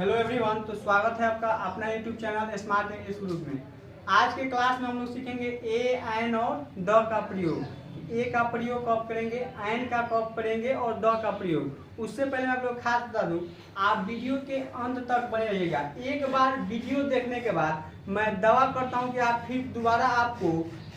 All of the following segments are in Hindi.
हेलो एवरीवन, तो स्वागत है आपका अपना YouTube channel smart English group में। आज के क्लास में हम लोग सीखेंगे ए, एन और द का प्रयोग। ए का प्रयोग कब करेंगे, एन का कब करेंगे और द का प्रयोग। उससे पहले मैं आप लोग खास बता दूं, आप वीडियो के अंत तक बने रहिएगा। एक बार वीडियो देखने के बाद मैं दावा करता हूं कि आप फिर दोबारा आपको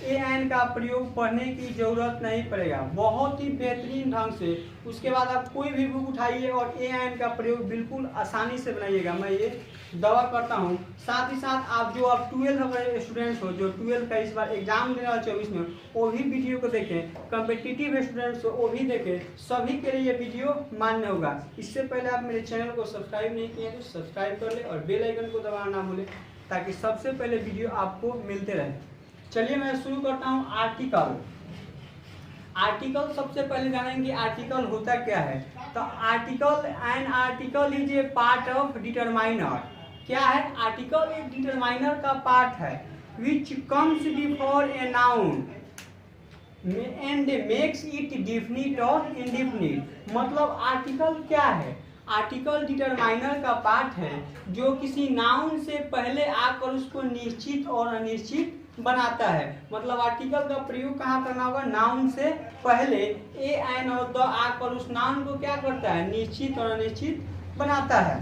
ए एन का प्रयोग पढ़ने की जरूरत नहीं पड़ेगा, बहुत ही बेहतरीन ढंग से। उसके बाद आप कोई भी बुक उठाइए और ए एन का प्रयोग बिल्कुल आसानी से बनाइएगा, मैं ये दावा करता हूँ। साथ ही साथ आप जो आप 12 स्टूडेंट्स हो, जो 12 का इस बार एग्जाम देने वाले 24 में, वो भी वीडियो को देखें। कम्पिटिटिव स्टूडेंट्स हो वो भी देखें, सभी के लिए ये वीडियो मान्य होगा। इससे पहले आप मेरे चैनल को सब्सक्राइब नहीं किए तो सब्सक्राइब कर ले और बेल आइकन को दबाना ना भूलें, ताकि सबसे पहले वीडियो आपको मिलते रहे। चलिए मैं शुरू करता हूँ। आर्टिकल सबसे पहले जानेंगे आर्टिकल होता क्या है। तो article, an article is a part of determiner. क्या है? आर्टिकल एक डिटरमाइनर का पार्ट है which comes before a noun and makes it definite और इंडिफिनिट। मतलब आर्टिकल क्या है? आर्टिकल डिटरमाइनर का पार्ट है जो किसी नाउन से पहले आकर उसको निश्चित और अनिश्चित बनाता है। मतलब आर्टिकल का प्रयोग कहाँ करना होगा? नाउन से पहले ए, एन और द आकर उस नाउन को क्या करता है? निश्चित और अनिश्चित बनाता है।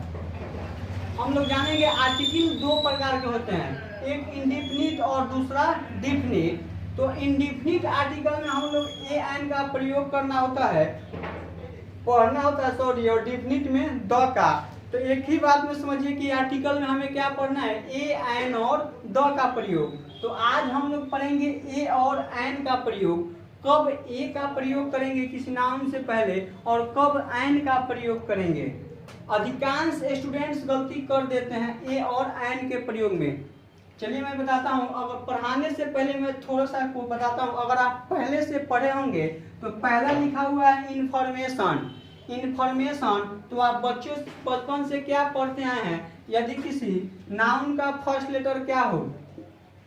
हम लोग जानेंगे आर्टिकल दो प्रकार के होते हैं, एक इंडिफिनिट और दूसरा डिफिनिट। तो इंडिफिनिट आर्टिकल में हम लोग ए, एन का प्रयोग करना होता है, पढ़ना होता है सॉरी, और डिफिनिट में द का। तो एक ही बात में समझिए कि आर्टिकल में हमें क्या पढ़ना है? ए, एन और द का प्रयोग। तो आज हम लोग पढ़ेंगे ए और एन का प्रयोग। कब ए का प्रयोग करेंगे किसी नाउन से पहले और कब एन का प्रयोग करेंगे। अधिकांश स्टूडेंट्स गलती कर देते हैं ए और एन के प्रयोग में। चलिए मैं बताता हूँ। अगर पढ़ाने से पहले मैं थोड़ा सा आपको बताता हूँ। अगर आप पहले से पढ़े होंगे तो पहला लिखा हुआ है इंफॉर्मेशन। तो आप बच्चों बचपन से क्या पढ़ते आए हैं? यदि किसी नाउन का फर्स्ट लेटर क्या हो,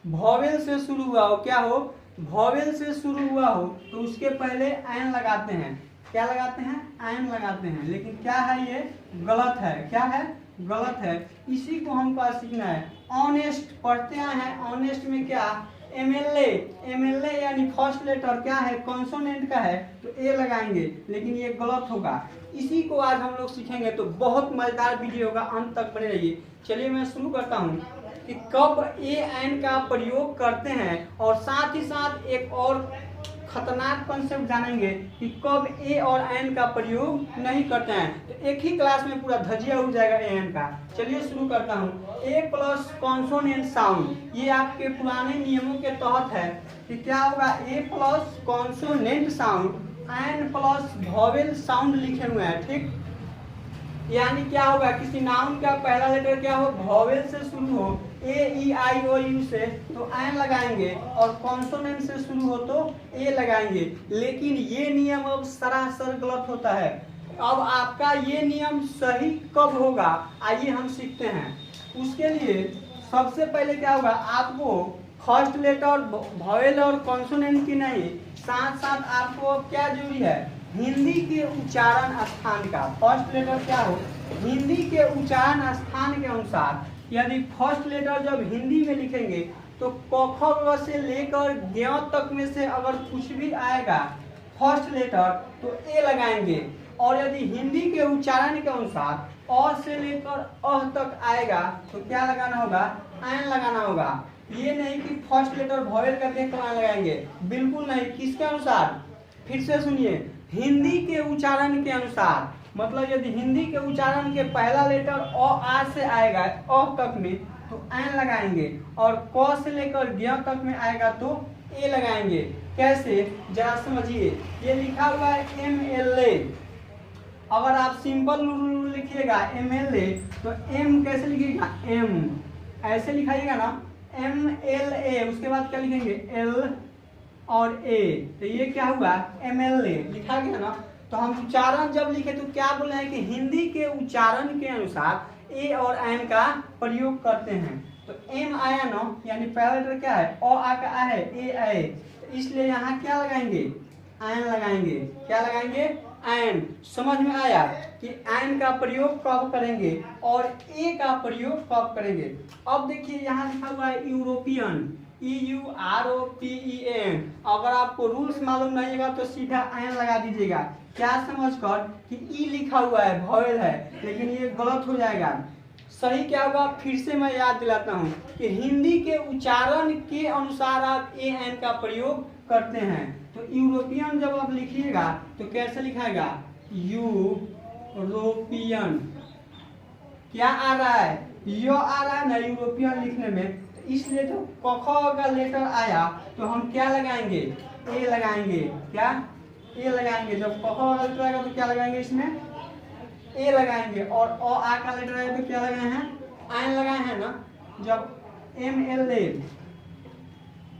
वॉवेल से शुरू हुआ हो, क्या हो? वॉवेल से शुरू हुआ हो, तो उसके पहले एन लगाते हैं। क्या लगाते हैं? एन लगाते हैं। लेकिन क्या है ये? गलत है। क्या है? गलत है। इसी को हमको आज सीखना है। ऑनेस्ट पढ़ते आए हैं। ऑनेस्ट में क्या? एमएलए यानी फर्स्ट लेटर क्या है? कॉन्सोनेंट का है, तो ए लगाएंगे, लेकिन ये गलत होगा। इसी को आज हम लोग सीखेंगे, तो बहुत मजेदार वीडियो होगा, अंत तक बने रहिए। चलिए मैं शुरू करता हूँ कि कब ए, एन का प्रयोग करते हैं, और साथ ही साथ एक और खतरनाक कॉन्सेप्ट जानेंगे कि कब ए और एन का प्रयोग नहीं करते हैं। तो एक ही क्लास में पूरा धजिया हो जाएगा ए एन का। चलिए शुरू करता हूँ। ए प्लस कॉन्सोनेंट साउंड, ये आपके पुराने नियमों के तहत है कि क्या होगा? A plus consonant sound, an plus vowel sound लिखे हुए हैं, ठीक। यानी क्या होगा? किसी नाउन का पहला लेटर क्या हो? वॉवेल से शुरू हो, ए, ई, आई, ओ, यू से, तो एन लगाएंगे, और कॉन्सोनेंट से शुरू हो तो ए लगाएंगे। लेकिन ये नियम अब सरासर गलत होता है। अब आपका ये नियम सही कब होगा, आइए हम सीखते हैं। उसके लिए सबसे पहले क्या होगा? आपको फर्स्ट लेटर वॉवेल और कॉन्सोनेंट की नहीं, साथ साथ आपको क्या जरूरी है? हिंदी के उच्चारण स्थान का। फर्स्ट लेटर क्या हो? हिंदी के उच्चारण स्थान के अनुसार। यदि फर्स्ट लेटर जब हिंदी में लिखेंगे तो क, ख, ग से लेकर ज्ञ तक में से अगर कुछ भी आएगा फर्स्ट लेटर तो ए लगाएंगे, और यदि हिंदी के उच्चारण के अनुसार अ से लेकर अह तक आएगा तो क्या लगाना होगा? एन लगाना होगा। ये नहीं कि फर्स्ट लेटर वॉवेल का देख कर लगाएंगे, बिल्कुल नहीं। किसके अनुसार? फिर से सुनिए, हिंदी के उच्चारण के अनुसार। मतलब यदि हिंदी के उच्चारण के पहला लेटर अ, आ से आएगा अ तक में तो एन लगाएंगे, और क से लेकर ज्ञ तक में आएगा तो ए लगाएंगे। कैसे? जरा समझिए। ये लिखा हुआ है एमएलए। अगर आप सिंपल लिखिएगा एमएलए तो एम कैसे लिखिएगा? एम ऐसे लिखाइएगा ना, एमएलए। उसके बाद क्या लिखेंगे? एल और ए, तो ये क्या हुआ? एमएलए लिखा गया ना। तो हम उच्चारण जब लिखे तो क्या बोल रहे हैं कि हिंदी के उच्चारण के अनुसार ए और एन का प्रयोग करते हैं। तो एम आया ना, यानी पहला लेटर क्या है? अ आ का आ है, ए आए, तो इसलिए यहाँ क्या लगाएंगे? एन लगाएंगे। क्या लगाएंगे? एन, समझ में आया कि एन का प्रयोग कब करेंगे और ए का प्रयोग कब करेंगे। अब देखिए यहाँ लिखा हुआ है यूरोपियन, EUROPEN। अगर आपको रूल्स मालूम नहीं होगा तो सीधा एन लगा दीजिएगा, क्या समझकर कि ई लिखा हुआ है वॉवेल है, लेकिन ये गलत हो जाएगा। सही क्या होगा, फिर से मैं याद दिलाता हूँ कि हिंदी के उच्चारण के अनुसार आप ए एन का प्रयोग करते हैं। तो यूरोपियन जब आप लिखिएगा तो कैसे लिखाएगा, यूरोपियन। क्या आ रहा है, यो आ रहा है ना यूरोपियन लिखने में, तो इसलिए जो क का लेटर आया तो हम क्या लगाएंगे, ए लगाएंगे। क्या, ए लगाएंगे। जब क का लेटर आएगा तो क्या लगाएंगे, इसमें ए लगाएंगे। और अ आ का लेटर आएगा तो क्या लगाए हैं, एन लगाए हैं ना। जब MLA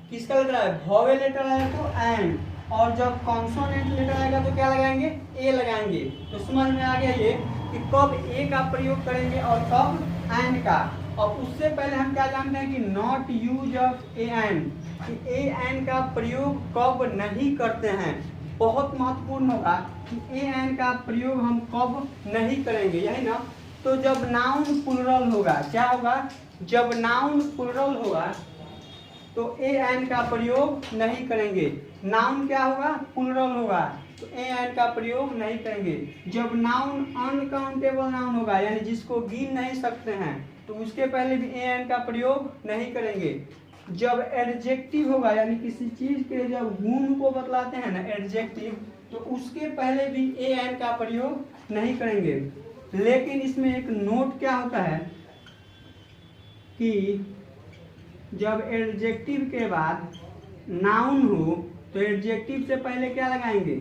किसका लेटर आएगा, वॉवेल लेटर आएगा तो एन, और जब कॉन्सोनेंट लेटर आएगा तो क्या लगाएंगे, ए लगाएंगे। तो समझ में आ गया ये कि कब ए का प्रयोग करेंगे और कब एन का। और उससे पहले हम क्या जानते हैं कि not use of a an, कि ए एन का प्रयोग कब नहीं करते हैं। बहुत महत्वपूर्ण होगा कि ए एन का प्रयोग हम कब नहीं करेंगे, यही ना। तो जब नाउन प्लुरल होगा, क्या होगा, जब नाउन प्लुरल होगा तो ए एन का प्रयोग नहीं करेंगे। नाउन क्या होगा, प्लुरल होगा, तो ए एन का प्रयोग नहीं करेंगे। जब नाउन अनकाउंटेबल नाउन होगा, यानी जिसको गिन नहीं सकते हैं, तो उसके पहले भी ए एन का प्रयोग नहीं करेंगे। जब एडजेक्टिव होगा, यानी किसी चीज के जब गुण को बतलाते हैं ना एडजेक्टिव, तो उसके पहले भी ए एन का प्रयोग नहीं करेंगे। लेकिन इसमें एक नोट क्या होता है कि जब एडजेक्टिव के बाद नाउन हो तो एडजेक्टिव से पहले क्या लगाएंगे,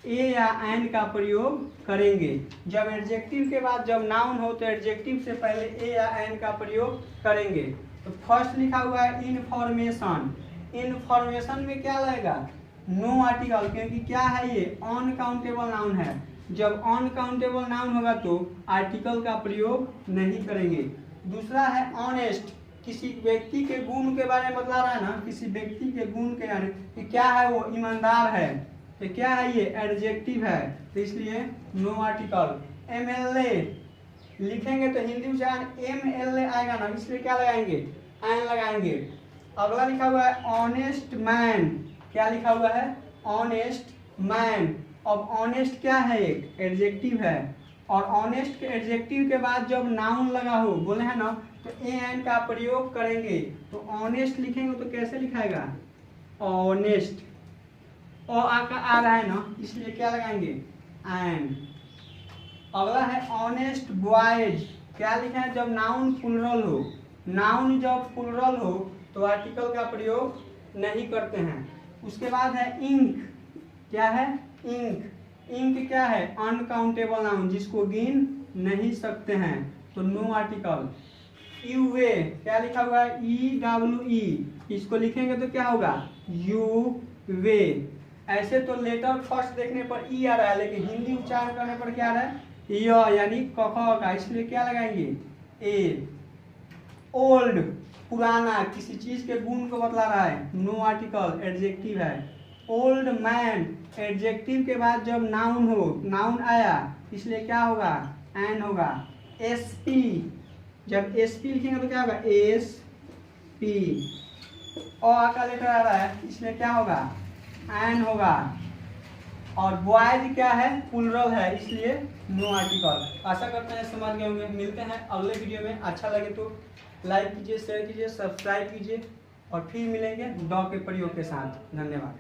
ए या एन का प्रयोग करेंगे। जब एडजेक्टिव के बाद जब नाउन हो तो एडजेक्टिव से पहले ए या एन का प्रयोग करेंगे। तो फर्स्ट लिखा हुआ है इनफॉर्मेशन। इनफॉर्मेशन में क्या लगेगा, नो आर्टिकल, क्योंकि क्या है ये अनकाउंटेबल नाउन है। जब अनकाउंटेबल नाउन होगा तो आर्टिकल का प्रयोग नहीं करेंगे। दूसरा है ऑनेस्ट, किसी व्यक्ति के गुण के बारे में बतला रहा है ना, किसी व्यक्ति के गुण के बारे में कि क्या है, वो ईमानदार है, तो क्या है ये एडजेक्टिव है, तो इसलिए नो आर्टिकल। MLA लिखेंगे तो हिंदी उच्चारण MLA आएगा ना, इसलिए क्या लगाएंगे, एन लगाएंगे। अगला लिखा हुआ है ऑनेस्ट मैन। क्या लिखा हुआ है, ऑनेस्ट मैन। अब ऑनेस्ट क्या है, एक एडजेक्टिव है, और ऑनेस्ट के एडजेक्टिव के बाद जब नाउन लगा हो, बोले हैं ना, तो ए एन का प्रयोग करेंगे। तो ऑनेस्ट लिखेंगे तो कैसे लिखाएगा, ऑनेस्ट। ओ आ का आ रहा है ना, इसलिए क्या लगाएंगे, एन। अगला है ऑनेस्ट बॉयज। क्या लिखा है, जब नाउन प्लुरल हो, नाउन जब प्लुरल हो तो आर्टिकल का प्रयोग नहीं करते हैं। उसके बाद है इंक। क्या है, इंक। इंक क्या है, अनकाउंटेबल नाउन, जिसको गिन नहीं सकते हैं, तो नो आर्टिकल। यूवे, क्या लिखा हुआ है, EWE, इसको लिखेंगे तो क्या होगा, यू वे। ऐसे तो लेटर फर्स्ट देखने पर ई आ रहा है, लेकिन हिंदी उच्चारण करने पर क्या आ रहा है, य, यानी क का, इसलिए क्या लगाएंगे, ए। ओल्ड, पुराना, किसी चीज के गुण को बतला रहा है, नो आर्टिकल, एडजेक्टिव है। ओल्ड मैन, एडजेक्टिव के बाद जब नाउन हो, नाउन आया, इसलिए क्या होगा, एन होगा। SP, जब SP लिखेंगे तो क्या होगा, SP। और का लेटर आ रहा है, इसलिए क्या होगा, एन होगा। और बॉयज क्या है, प्लुरल है, इसलिए नो आर्टिकल। आशा करते हैं समझ गए होंगे। मिलते हैं अगले वीडियो में। अच्छा लगे तो लाइक कीजिए, शेयर कीजिए, सब्सक्राइब कीजिए, और फिर मिलेंगे ड के प्रयोग के साथ। धन्यवाद।